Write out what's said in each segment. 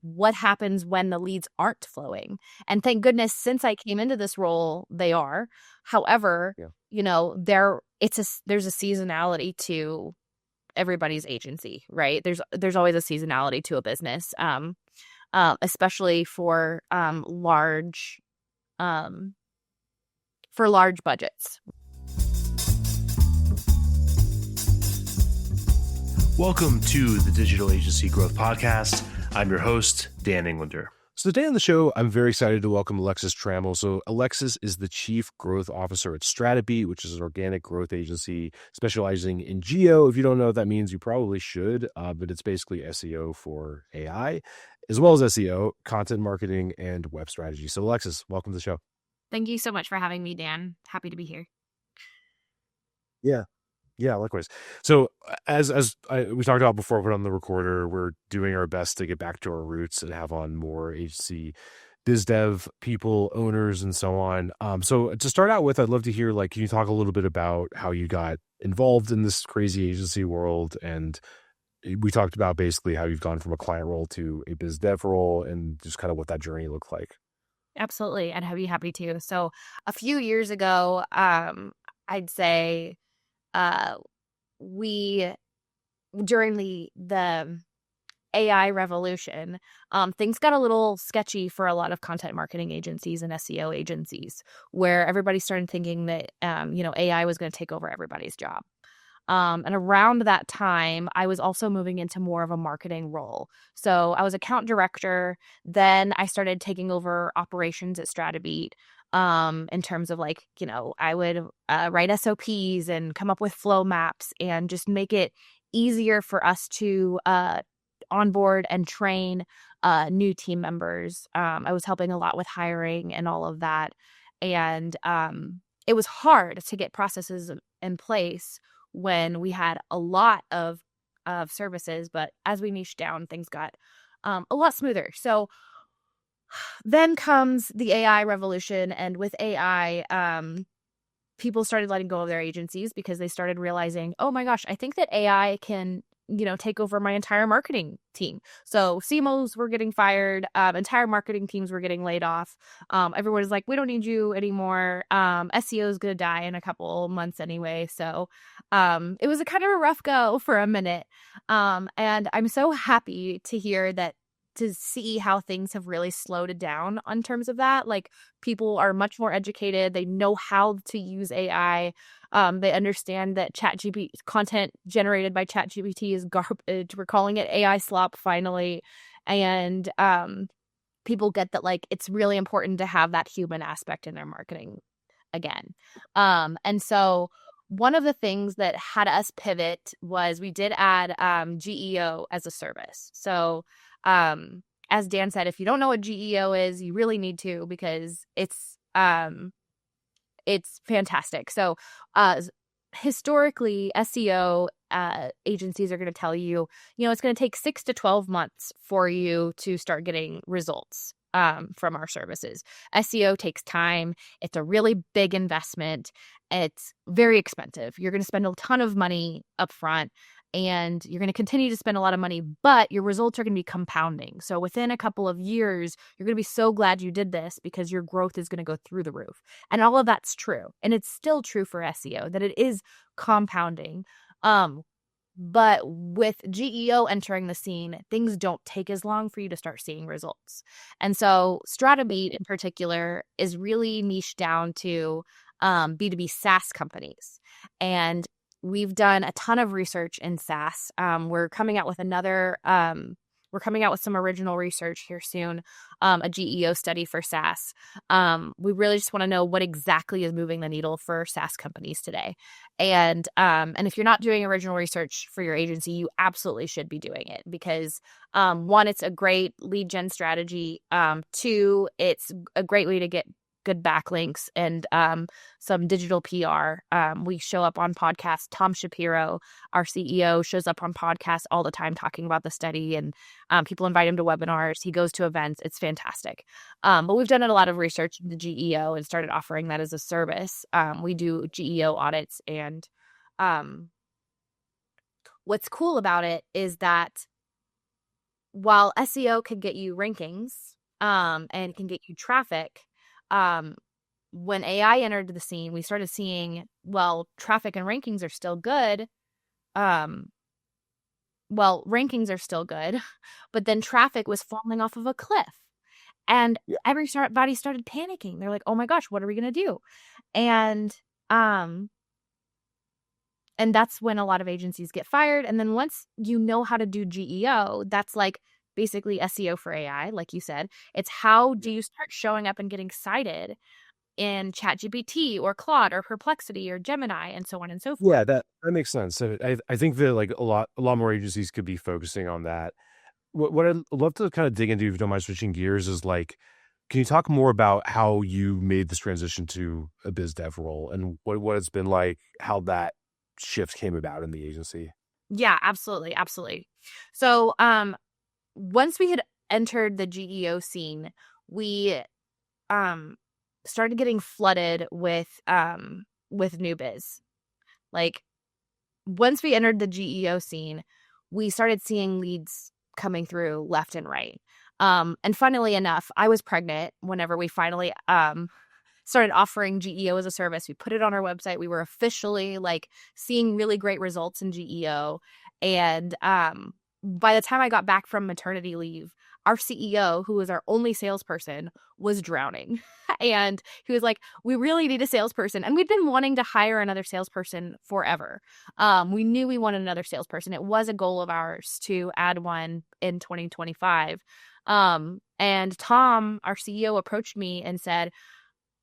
what happens when the leads aren't flowing? And thank goodness, since I came into this role, they are. However, there's a seasonality to everybody's agency, right? There's always a seasonality to a business, especially um, for large budgets. Welcome to the Digital Agency Growth Podcast. I'm your host, Dan Englander. So today on the show, I'm very excited to welcome Alexis Trammell. So Alexis is the Chief Growth Officer at Stratebeat, which is an organic growth agency specializing in geo. If you don't know what that means, you probably should, but it's basically SEO for AI, as well as SEO, content marketing, and web strategy. So Alexis, welcome to the show. Thank you so much for having me, Dan. Happy to be here. Yeah, likewise. So as we talked about before, put on the recorder, we're doing our best to get back to our roots and have on more agency biz dev people, owners, and so on. So to start out with, I'd love to hear, can you talk a little bit about how you got involved in this crazy agency world? And we talked about basically how you've gone from a client role to a biz dev role and just kind of what that journey looked like. Absolutely. I'd be happy to. So a few years ago, I'd say we during the AI revolution, things got a little sketchy for a lot of content marketing agencies and SEO agencies, where everybody started thinking that AI was going to take over everybody's job. And around that time, I was also moving into more of a marketing role. So I was account director. Then I started taking over operations at Stratebeat. In terms of I would write SOPs and come up with flow maps and just make it easier for us to onboard and train new team members. I was helping a lot with hiring and all of that. And it was hard to get processes in place when we had a lot of services. But as we niched down, things got a lot smoother. So then comes the AI revolution, and with AI, people started letting go of their agencies because they started realizing, oh my gosh, I think that AI can, take over my entire marketing team. So CMOs were getting fired, entire marketing teams were getting laid off. Everyone was like, we don't need you anymore. SEO is going to die in a couple months anyway. So it was a kind of a rough go for a minute. And I'm so happy to hear that, to see how things have really slowed down on terms of that. People are much more educated. They know how to use AI. They understand that content generated by ChatGPT is garbage. We're calling it AI slop finally. And people get that it's really important to have that human aspect in their marketing again. And so one of the things that had us pivot was we did add GEO as a service. So as Dan said, if you don't know what GEO is, you really need to, because it's fantastic. So historically, SEO agencies are going to tell you, it's going to take 6 to 12 months for you to start getting results from our services. SEO takes time. It's a really big investment. It's very expensive. You're going to spend a ton of money up front, and you're going to continue to spend a lot of money, but your results are going to be compounding. So within a couple of years, you're going to be so glad you did this, because your growth is going to go through the roof. And all of that's true. And it's still true for SEO, that it is compounding. But with GEO entering the scene, things don't take as long for you to start seeing results. And so Stratebeat in particular is really niched down to B2B SaaS companies. And we've done a ton of research in SaaS. We're coming out with some original research here soon, a GEO study for SaaS. We really just want to know what exactly is moving the needle for SaaS companies today. And if you're not doing original research for your agency, you absolutely should be doing it, because one, it's a great lead gen strategy. Two, it's a great way to get good backlinks and some digital PR. We show up on podcasts. Tom Shapiro, our CEO, shows up on podcasts all the time talking about the study, and people invite him to webinars. He goes to events. It's fantastic. But we've done a lot of research into GEO and started offering that as a service. We do GEO audits, and what's cool about it is that while SEO can get you rankings, and can get you traffic, um, when AI entered the scene, we started seeing, well, traffic and rankings are still good. Um, well, rankings are still good, but then traffic was falling off of a cliff. And Yeah. everybody started panicking. They're like, "Oh my gosh, what are we gonna do?" And um, and that's when a lot of agencies get fired. And then once you know how to do GEO, that's like basically SEO for AI, like you said. It's how do you start showing up and getting cited in ChatGPT or Claude or Perplexity or Gemini and so on and so forth. Yeah, that makes sense. So I think that like a lot more agencies could be focusing on that. What I'd love to kind of dig into, if you don't mind switching gears, is like, can you talk more about how you made this transition to a biz dev role and what it's been like, how that shift came about in the agency? Yeah, absolutely, absolutely. So, once we had entered the GEO scene, we um started getting flooded with new biz. Like once we entered the GEO scene, we started seeing leads coming through left and right. And funnily enough, I was pregnant whenever we finally started offering GEO as a service. We put it on our website. We were officially like seeing really great results in GEO. And by the time I got back from maternity leave, our CEO, who was our only salesperson, was drowning. And he was like, "We really need a salesperson." And we'd been wanting to hire another salesperson forever. We knew we wanted another salesperson. It was a goal of ours to add one in 2025. And Tom, our CEO, approached me and said,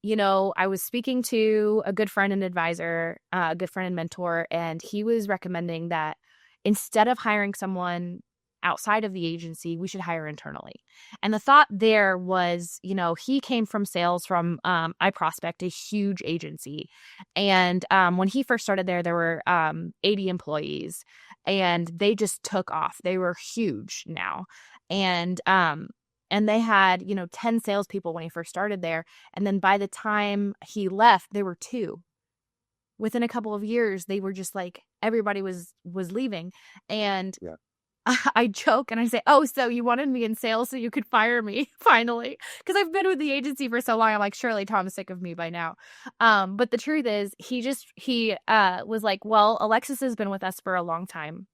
I was speaking to a good friend and advisor, a good friend and mentor, and he was recommending that instead of hiring someone outside of the agency, we should hire internally. And the thought there was, he came from sales from iProspect, a huge agency. And when he first started there were 80 employees, and they just took off. They were huge now. And they had, 10 salespeople when he first started there. And then by the time he left, there were two. Within a couple of years, they were just like everybody was leaving. And Yeah. I joke and I say, "Oh, so you wanted me in sales so you could fire me finally?" Because I've been with the agency for so long. I'm like, surely Tom's sick of me by now. But the truth is, he was like, "Well, Alexis has been with us for a long time.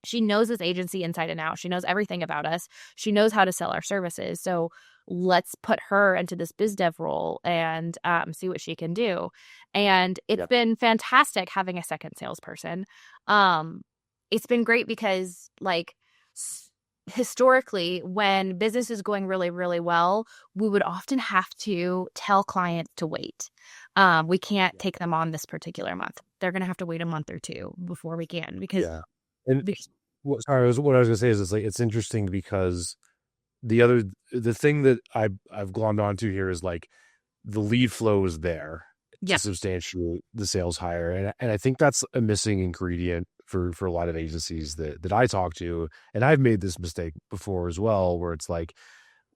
She knows this agency inside and out. She knows everything about us. She knows how to sell our services. So let's put her into this biz dev role and see what she can do." And it's Yeah. been fantastic having a second salesperson. Um, it's been great because, like, historically, when business is going really, really well, we would often have to tell clients to wait. We can't take them on this particular month. They're going to have to wait a month or two before we can because Yeah. And what I was gonna say is it's like it's interesting because the thing that I've glommed onto here is like the lead flow is there to yeah, substantiate the sales hire, and I think that's a missing ingredient for a lot of agencies that I talk to, and I've made this mistake before as well, where it's like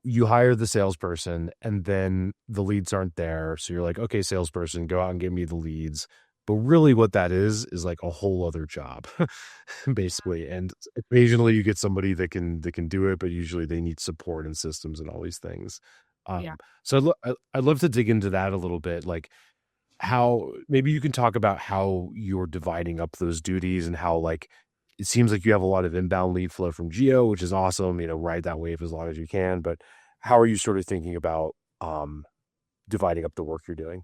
you hire the salesperson and then the leads aren't there. So you're like, okay, salesperson, go out and give me the leads. But really what that is like a whole other job, basically. And occasionally you get somebody that can do it, but usually they need support and systems and all these things. yeah. So I'd love to dig into that a little bit. Like how maybe you can talk about how you're dividing up those duties and how like it seems like you have a lot of inbound lead flow from Geo, which is awesome. Ride that wave as long as you can. But how are you sort of thinking about dividing up the work you're doing?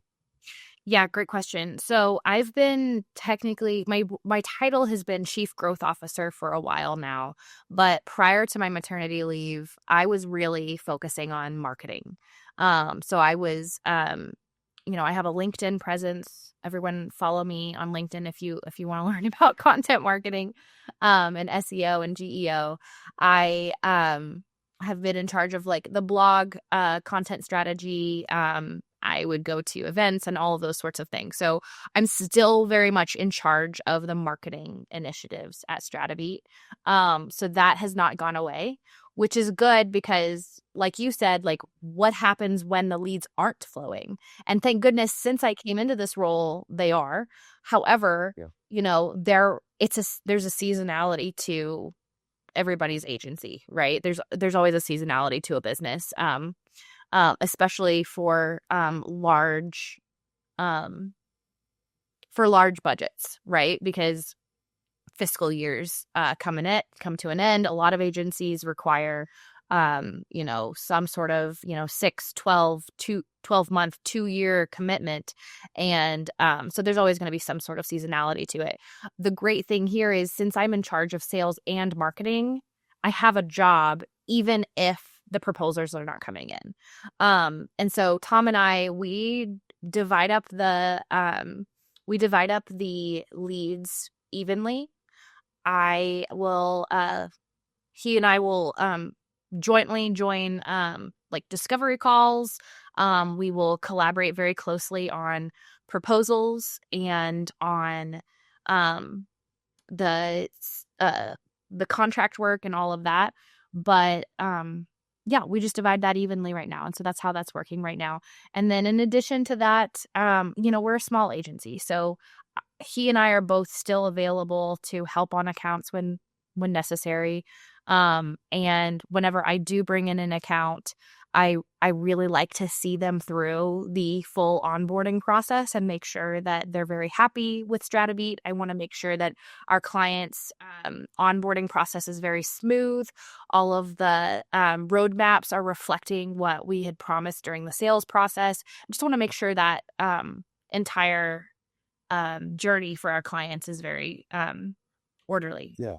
Yeah, great question. So I've been technically my title has been Chief Growth Officer for a while now, but prior to my maternity leave, I was really focusing on marketing. So I was I have a LinkedIn presence. Everyone follow me on LinkedIn if you want to learn about content marketing and SEO and GEO. I have been in charge of like the blog content strategy. I would go to events and all of those sorts of things. So I'm still very much in charge of the marketing initiatives at StrataBeat. So that has not gone away, which is good because, like you said, like what happens when the leads aren't flowing? And thank goodness, since I came into this role, they are. However, Yeah. there's a seasonality to everybody's agency, right? There's always a seasonality to a business, especially um, for large budgets, right? Because fiscal years come to an end. A lot of agencies require some sort of 6 12 month 2 year commitment, and so there's always going to be some sort of seasonality to it. The great thing here is, since I'm in charge of sales and marketing, I have a job even if the proposals are not coming in. And so Tom and I, divide up the leads evenly. I will he and I will jointly join like discovery calls. We will collaborate very closely on proposals and on um the the contract work and all of that. But yeah, we just divide that evenly right now. And so that's how that's working right now. And then in addition to that, we're a small agency. So he and I are both still available to help on accounts when necessary. And whenever I do bring in an account, I really like to see them through the full onboarding process and make sure that they're very happy with StrataBeat. I want to make sure that our clients' onboarding process is very smooth. All of the roadmaps are reflecting what we had promised during the sales process. I just want to make sure that entire journey for our clients is very orderly. Yeah.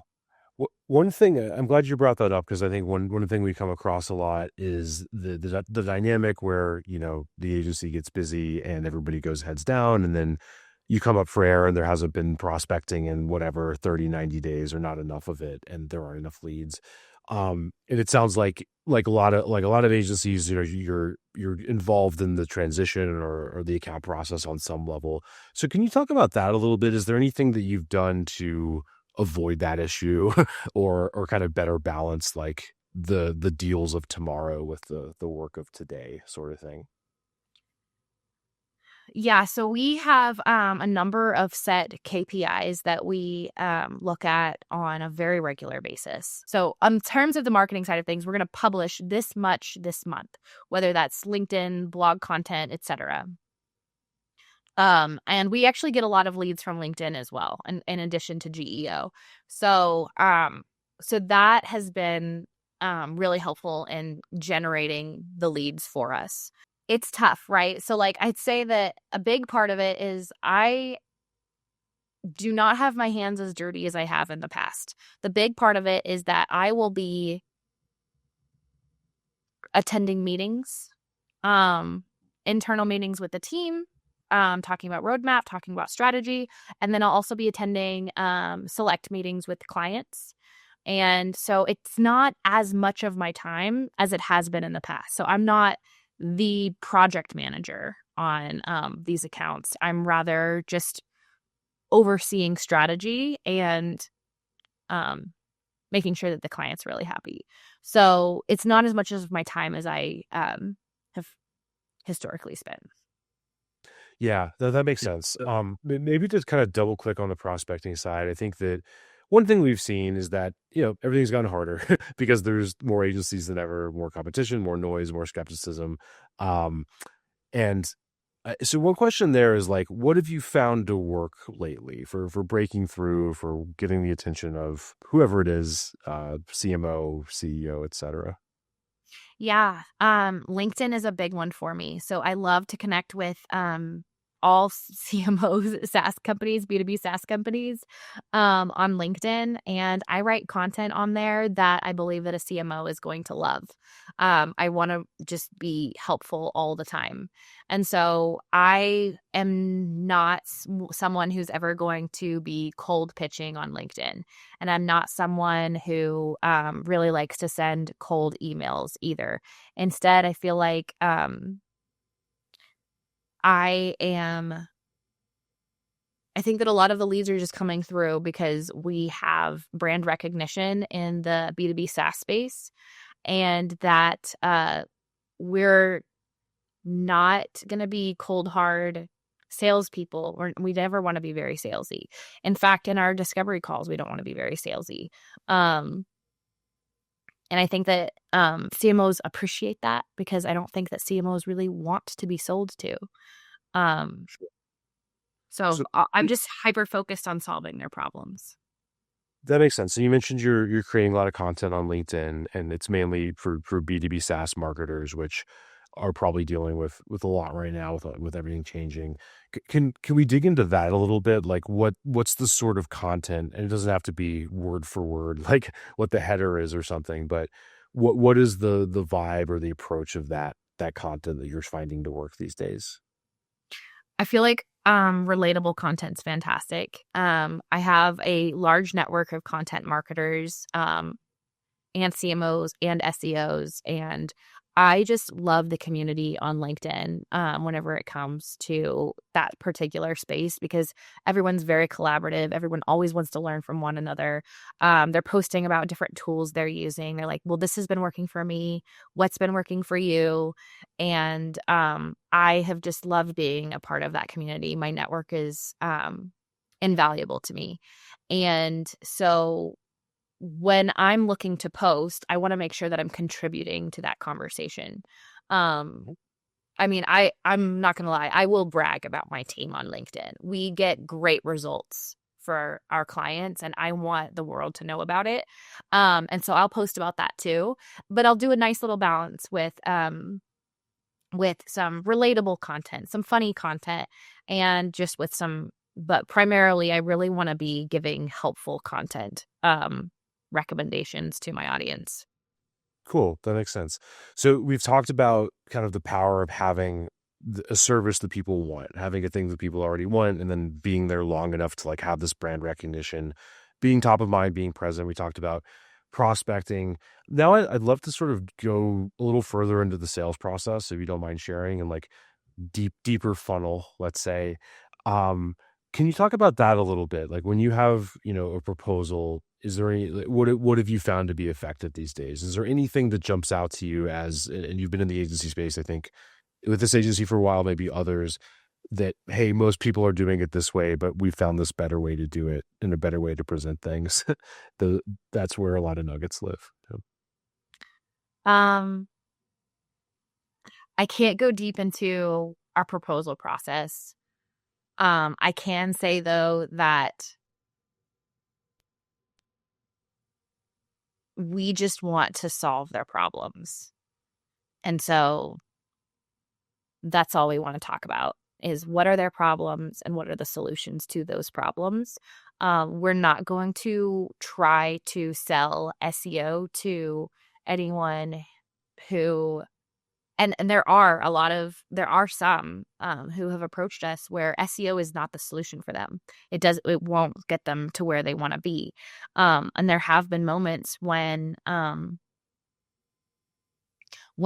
One thing, I'm glad you brought that up, because I think one thing we come across a lot is the dynamic where, the agency gets busy and everybody goes heads down, and then you come up for air and there hasn't been prospecting in whatever 30-90 days, or not enough of it, and there aren't enough leads. And it sounds like a lot of agencies, you're involved in the transition or the account process on some level. So can you talk about that a little bit? Is there anything that you've done to avoid that issue, or kind of better balance like the deals of tomorrow with the work of today, sort of thing? Yeah, so we have a number of set KPIs that we look at on a very regular basis. So, in terms of the marketing side of things, we're going to publish this much this month, whether that's LinkedIn, blog content, etc. And we actually get a lot of leads from LinkedIn as well, in addition to GEO. So that has been really helpful in generating the leads for us. It's tough, right? So like I'd say that a big part of it is I do not have my hands as dirty as I have in the past. The big part of it is that I will be attending meetings, internal meetings with the team, talking about roadmap, talking about strategy, and then I'll also be attending select meetings with clients. And so it's not as much of my time as it has been in the past. So I'm not the project manager on these accounts. I'm rather just overseeing strategy and making sure that the client's really happy. So it's not as much of my time as I have historically spent. Yeah, that makes sense. Maybe just kind of double click on the prospecting side. I think that one thing we've seen is that, everything's gotten harder because there's more agencies than ever, more competition, more noise, more skepticism. Um, and so one question there is like, what have you found to work lately for breaking through, for getting the attention of whoever it is, CMO, CEO, etc.? Yeah, LinkedIn is a big one for me. So I love to connect with all CMOs, SaaS companies, B2B SaaS companies on LinkedIn. And I write content on there that I believe that a CMO is going to love. I want to just be helpful all the time. And so I am not someone who's ever going to be cold pitching on LinkedIn. And I'm not someone who really likes to send cold emails either. Instead, I feel like I think that a lot of the leads are just coming through because we have brand recognition in the B2B SaaS space, and that we're not going to be cold, hard salespeople. We never want to be very salesy. In fact, in our discovery calls, we don't want to be very salesy. And I think that CMOs appreciate that because I don't think that CMOs really want to be sold to. Um, so So I'm just hyper focused on solving their problems. that makes sense. So you mentioned you're creating a lot of content on LinkedIn, and it's mainly for B2B SaaS marketers, which are probably dealing with a lot right now with everything changing. Can we dig into that a little bit? Like what's the sort of content? And it doesn't have to be word for word, like what the header is or something, but what is the vibe or the approach of that content that you're finding to work these days? I feel like relatable content's fantastic. I have a large network of content marketers, and CMOs and SEOs. And I just love the community on LinkedIn whenever it comes to that particular space because everyone's very collaborative. Everyone always wants to learn from one another. They're posting about different tools they're using. They're like, well, this has been working for me. What's been working for you? And I have just loved being a part of that community. My network is invaluable to me. And so when I'm looking to post, I want to make sure that I'm contributing to that conversation. Um, I mean, I'm not gonna lie, I will brag about my team on LinkedIn. We get great results for our clients, and I want the world to know about it. And so I'll post about that too, but I'll do a nice little balance with some relatable content, some funny content, and just with some. But primarily, I really want to be giving helpful content. Recommendations to my audience. Cool. That makes sense. So we've talked about kind of the power of having a service that people want, having a thing that people already want, and then being there long enough to like have this brand recognition, being top of mind, being present. We talked about prospecting. Now I'd love to sort of go a little further into the sales process, if you don't mind sharing, and like deeper funnel, let's say. Um, can you talk about that a little bit? Like when you have, a proposal, is there any, like, what have you found to be effective these days? Is there anything that jumps out to you as, and you've been in the agency space, I think, with this agency for a while, maybe others, that, hey, most people are doing it this way, but we found this better way to do it and a better way to present things. the That's where a lot of nuggets live. So, Um, I can't go deep into our proposal process. I can say though that we just want to solve their problems. And so that's all we want to talk about is what are their problems and what are the solutions to those problems. We're not going to try to sell SEO to anyone who and there are some who have approached us where SEO is not the solution for them. It won't get them to where they want to be. And there have been moments when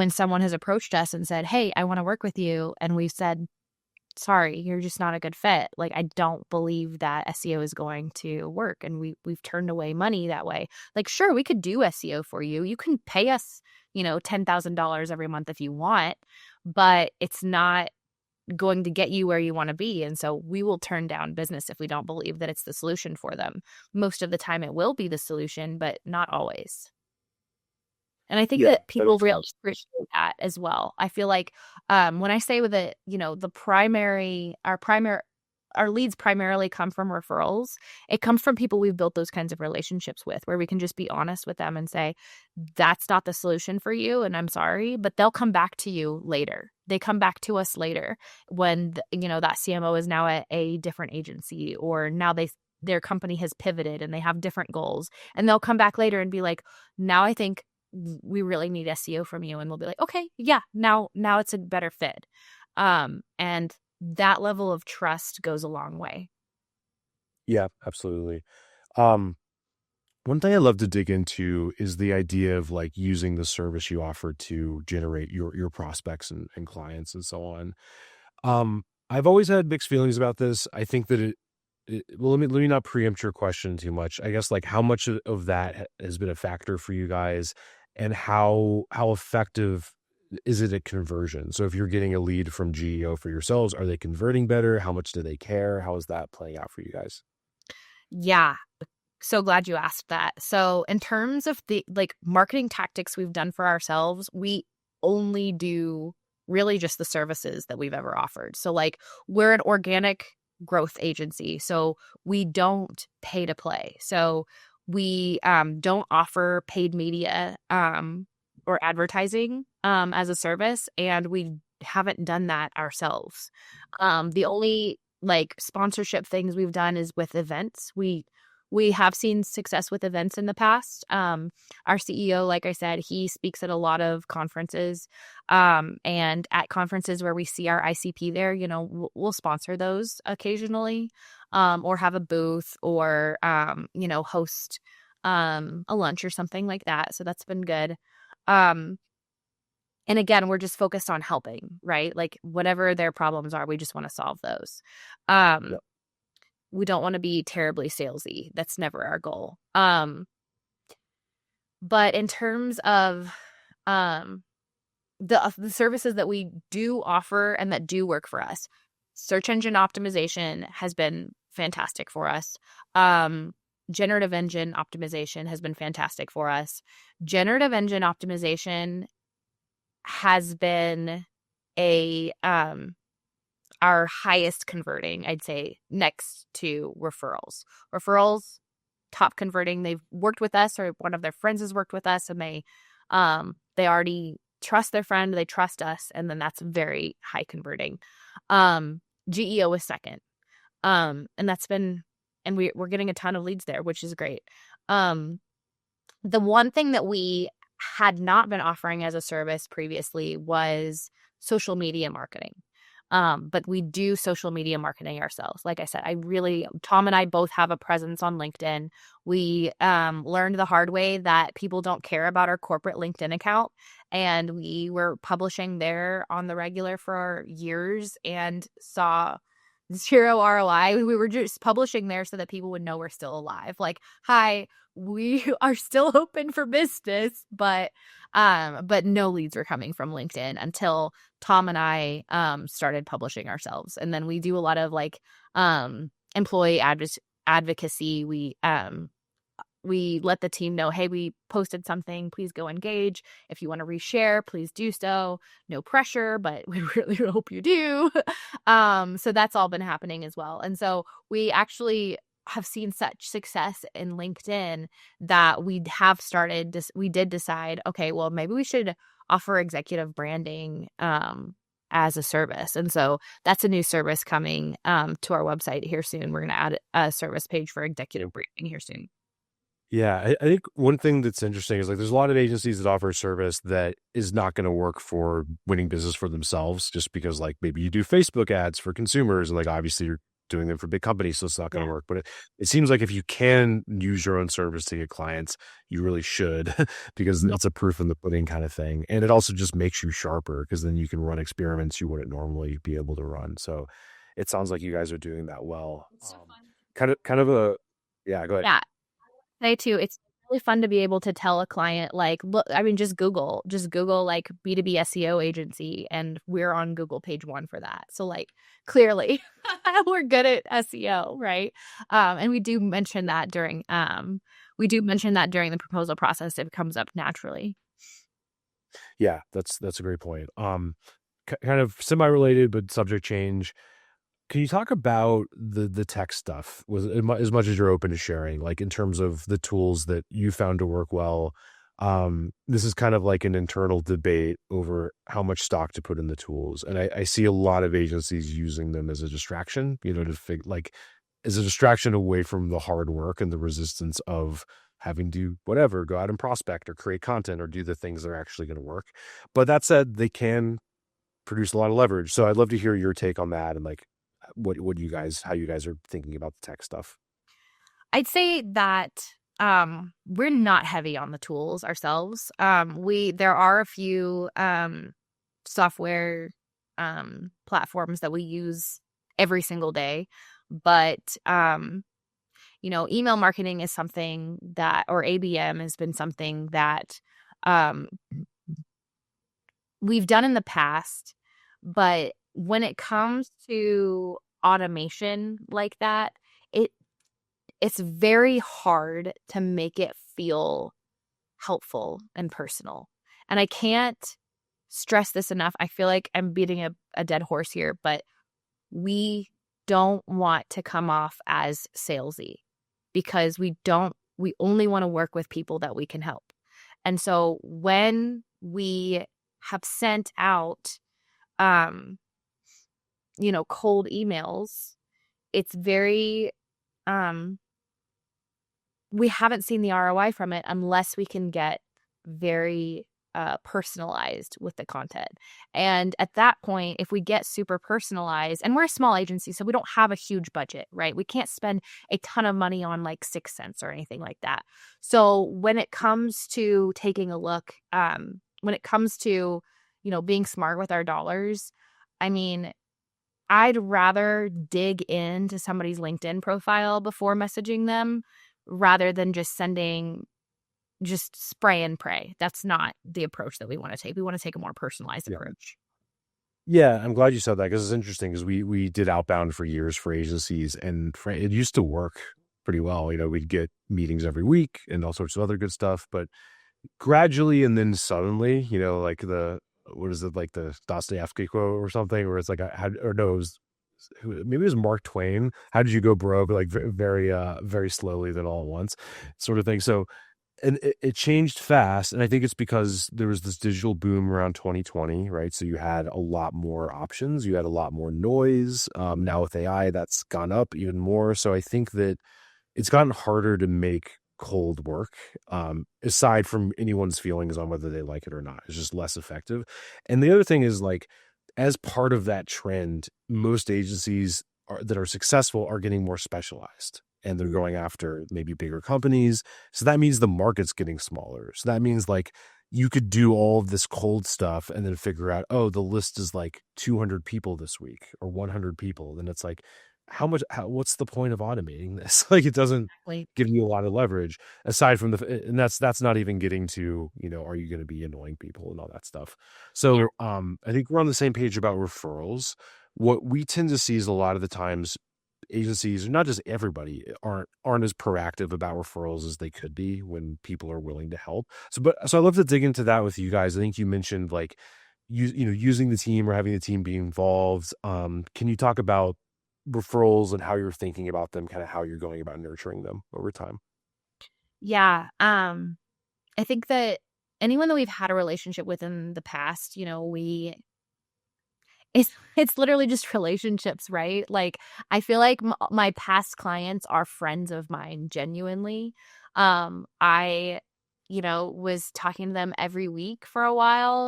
someone has approached us and said, hey, I want to work with you, and we've said, sorry, you're just not a good fit. Like, I don't believe that SEO is going to work. And we've turned away money that way. Like, sure, we could do SEO for you. You can pay us, $10,000 every month if you want, but it's not going to get you where you want to be. And so we will turn down business if we don't believe that it's the solution for them. Most of the time it will be the solution, but not always. And I think yeah, that that people makes really sense. appreciate that as well. I feel like when I say with it, our leads primarily come from referrals. It comes from people we've built those kinds of relationships with, where we can just be honest with them and say, that's not the solution for you, and I'm sorry, but they'll come back to you later. They come back to us later when that CMO is now at a different agency, or now their company has pivoted and they have different goals, and they'll come back later and be like, now I think we really need SEO from you. And we'll be like, okay, yeah, now it's a better fit. And that level of trust goes a long way. Yeah, absolutely. Um, One thing I love to dig into is the idea of like using the service you offer to generate your prospects and clients and so on. I've always had mixed feelings about this. I think that well, let me not preempt your question too much. I guess like how much of that has been a factor for you guys, and how effective is it at conversion? So if you're getting a lead from GEO for yourselves, are they converting better? How much do they care? How is that playing out for you guys? Yeah. So glad you asked that. So in terms of the like marketing tactics we've done for ourselves, we only do really just the services that we've ever offered. So like we're an organic growth agency. So we don't pay to play. So we don't offer paid media or advertising as a service, and we haven't done that ourselves. The only like sponsorship things we've done is with events. We have seen success with events in the past. Our CEO, like I said, he speaks at a lot of conferences, and at conferences where we see our ICP there, you know, we'll sponsor those occasionally, or have a booth, or you know, host a lunch or something like that. So that's been good. Um, and again, we're just focused on helping, right? Like whatever their problems are, we just want to solve those. Um, Yep. we don't want to be terribly salesy. That's never our goal. But in terms of um, the services that we do offer and that do work for us, search engine optimization has been fantastic for us. Generative engine optimization has been fantastic for us. Generative engine optimization has been a our highest converting, I'd say, next to referrals. Referrals, top converting. They've worked with us, or one of their friends has worked with us, and they already trust their friend, they trust us, and then that's very high converting. GEO is second. And that's been, and we're getting a ton of leads there, which is great. The one thing that we had not been offering as a service previously was social media marketing. But we do social media marketing ourselves. Like I said, Tom and I both have a presence on LinkedIn. We learned the hard way that people don't care about our corporate LinkedIn account. And we were publishing there on the regular for years and saw zero ROI. We were just publishing there so that people would know we're still alive. Like, hi, we are still open for business, but no leads were coming from LinkedIn until Tom and I started publishing ourselves. And then we do a lot of like employee advocacy. We let the team know, hey, we posted something, please go engage. If you want to reshare, please do so. No pressure, but we really hope you do. So that's all been happening as well. And so we actually have seen such success in LinkedIn that we did decide, okay, well, maybe we should offer executive branding as a service. And so that's a new service coming to our website here soon. We're going to add a service page for executive branding here soon. Yeah, I think one thing that's interesting is like there's a lot of agencies that offer a service that is not going to work for winning business for themselves, just because like maybe you do Facebook ads for consumers, and like obviously you're doing them for big companies, so it's not going to Yeah. work. But it seems like if you can use your own service to get clients, you really should, because Yeah. that's a proof in the pudding kind of thing. And it also just makes you sharper, because then you can run experiments you wouldn't normally be able to run. So it sounds like you guys are doing that well. It's so fun. Kind of a yeah. Go ahead. Yeah. Say too, it's really fun to be able to tell a client, like, look, I mean, just Google like B2B SEO agency, and we're on Google page one for that. So like clearly we're good at SEO, right? And we do mention that during the proposal process. It comes up naturally. Yeah, that's a great point. Kind of semi-related, but subject change. Can you talk about the tech stuff with as much as you're open to sharing, like in terms of the tools that you found to work well? This is kind of like an internal debate over how much stock to put in the tools, and I see a lot of agencies using them as a distraction, like as a distraction away from the hard work and the resistance of having to whatever go out and prospect or create content or do the things that are actually going to work. But that said, they can produce a lot of leverage. So I'd love to hear your take on that, and like how you guys are thinking about the tech stuff. I'd say that we're not heavy on the tools ourselves. There are a few software platforms that we use every single day, but email marketing is something that, or ABM has been something that um, we've done in the past, but when it comes to automation like that, it it's very hard to make it feel helpful and personal. And I can't stress this enough. I feel like I'm beating a dead horse here, but we don't want to come off as salesy because we only want to work with people that we can help. And so when we have sent out, um, cold emails, it's very, um, we haven't seen the ROI from it unless we can get very personalized with the content. And at that point, if we get super personalized, and we're a small agency, so we don't have a huge budget, right? We can't spend a ton of money on like 6 cents or anything like that. So when it comes to taking a look, when it comes to, being smart with our dollars, I mean, I'd rather dig into somebody's LinkedIn profile before messaging them rather than just spray and pray. That's not the approach that we want to take. We want to take a more personalized Yeah. approach. Yeah, I'm glad you said that because it's interesting because we did outbound for years for agencies and it used to work pretty well. We'd get meetings every week and all sorts of other good stuff, but gradually and then suddenly, like what is it, like the Dostoevsky quote or something, where it's like, I had, or no, it was, maybe it was Mark Twain. How did you go broke? Like very, very slowly, then all at once, sort of thing. So, and it changed fast. And I think it's because there was this digital boom around 2020, right? So you had a lot more options. You had a lot more noise. Now with AI, that's gone up even more. So I think that it's gotten harder to make cold work, aside from anyone's feelings on whether they like it or not. It's just less effective. And the other thing is, like, as part of that trend, most agencies that are successful are getting more specialized and they're going after maybe bigger companies. So that means the market's getting smaller. So that means like you could do all of this cold stuff and then figure out, oh, the list is like 200 people this week or 100 people. Then it's like, what's the point of automating this? Like, it doesn't Like, give you a lot of leverage aside from and that's not even getting to, are you going to be annoying people and all that stuff. yeah. So, I think we're on the same page about referrals. What we tend to see is a lot of the times agencies, not just everybody, aren't as proactive about referrals as they could be when people are willing to help. So I'd love to dig into that with you guys. I think you mentioned like using the team or having the team be involved. Can you talk about referrals and how you're thinking about them, kind of how you're going about nurturing them over time? Yeah. I think that anyone that we've had a relationship with in the past, it's literally just relationships, right? Like, I feel like my past clients are friends of mine, genuinely. I, was talking to them every week for a while.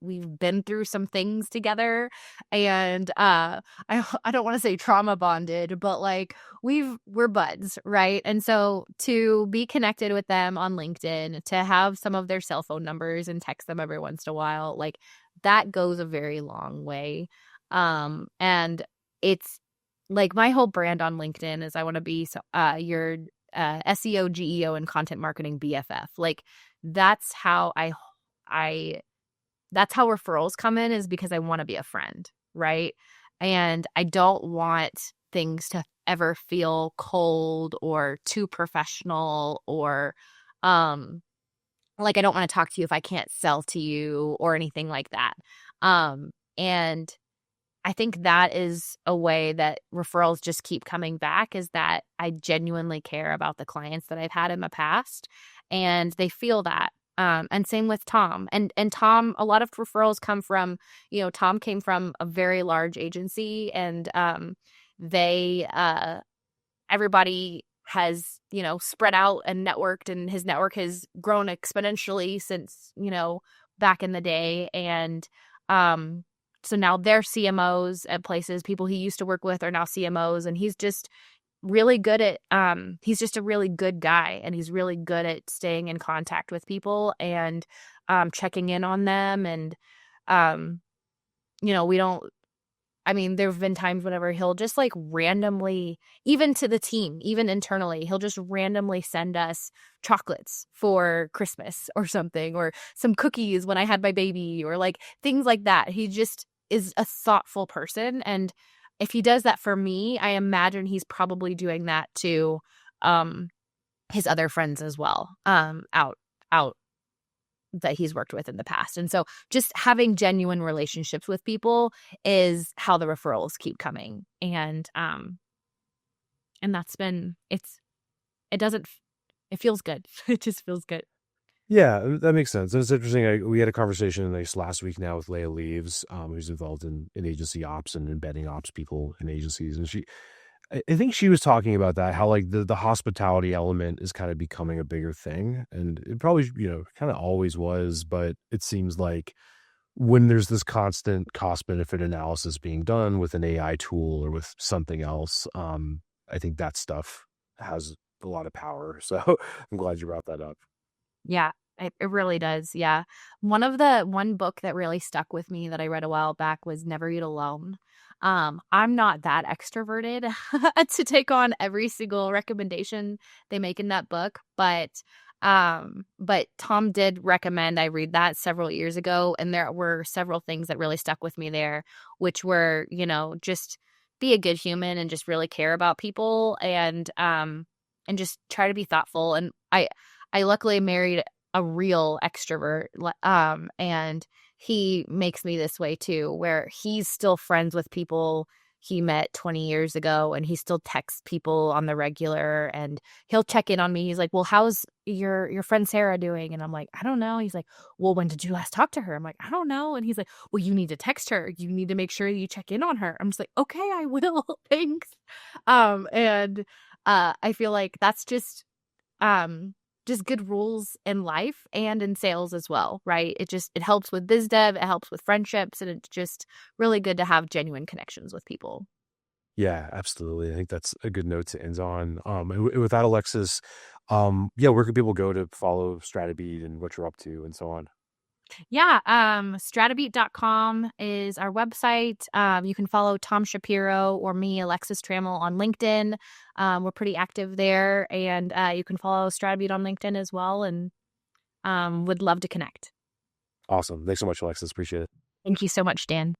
We've been through some things together, and I don't want to say trauma bonded, but like we're buds, right? And so to be connected with them on LinkedIn, to have some of their cell phone numbers and text them every once in a while, like that goes a very long way. And it's like my whole brand on LinkedIn is I want to be your SEO, GEO, and content marketing BFF. Like that's how I that's how referrals come in, is because I want to be a friend, right? And I don't want things to ever feel cold or too professional or like I don't want to talk to you if I can't sell to you or anything like that. And I think that is a way that referrals just keep coming back, is that I genuinely care about the clients that I've had in the past and they feel that. And same with Tom. And Tom, a lot of referrals come from, Tom came from a very large agency, and they everybody has, spread out and networked, and his network has grown exponentially since, back in the day. And so now they're CMOs at places. People he used to work with are now CMOs, and he's just really good at he's just a really good guy, and he's really good at staying in contact with people and checking in on them. And um we don't, I mean, there have been times whenever he'll just like randomly, even to the team, even internally, he'll just randomly send us chocolates for Christmas or something, or some cookies when I had my baby, or like things like that. He just is a thoughtful person. And if he does that for me, I imagine he's probably doing that to his other friends as well, out that he's worked with in the past. And so just having genuine relationships with people is how the referrals keep coming. And that's been, it doesn't, it feels good. It just feels good. Yeah, that makes sense. It's interesting. We had a conversation this last week now with Leah Leaves, who's involved in agency ops and embedding ops people in agencies. And I think she was talking about that, how like the hospitality element is kind of becoming a bigger thing. And it probably, kind of always was, but it seems like when there's this constant cost benefit analysis being done with an AI tool or with something else, I think that stuff has a lot of power. So I'm glad you brought that up. Yeah, it really does. Yeah. One book that really stuck with me that I read a while back was Never Eat Alone. I'm not that extroverted to take on every single recommendation they make in that book, but Tom did recommend I read that several years ago, and there were several things that really stuck with me there, which were, just be a good human and just really care about people, and just try to be thoughtful. And I luckily married a real extrovert, and he makes me this way too, where he's still friends with people he met 20 years ago, and he still texts people on the regular, and he'll check in on me. He's like, well, how's your friend Sarah doing? And I'm like, I don't know. He's like, well, when did you last talk to her? I'm like, I don't know. And he's like, well, you need to text her. You need to make sure you check in on her. I'm just like, okay, I will. Thanks. And I feel like that's just good rules in life and in sales as well, right? It helps with biz dev, it helps with friendships, and it's just really good to have genuine connections with people. Yeah, absolutely. I think that's a good note to end on. And with that, Alexis, yeah, where can people go to follow Stratabeat and what you're up to and so on? Yeah, stratabeat.com is our website. You can follow Tom Shapiro or me, Alexis Trammell, on LinkedIn. We're pretty active there, and you can follow Stratabeat on LinkedIn as well, and would love to connect. Awesome. Thanks so much, Alexis. Appreciate it. Thank you so much, Dan.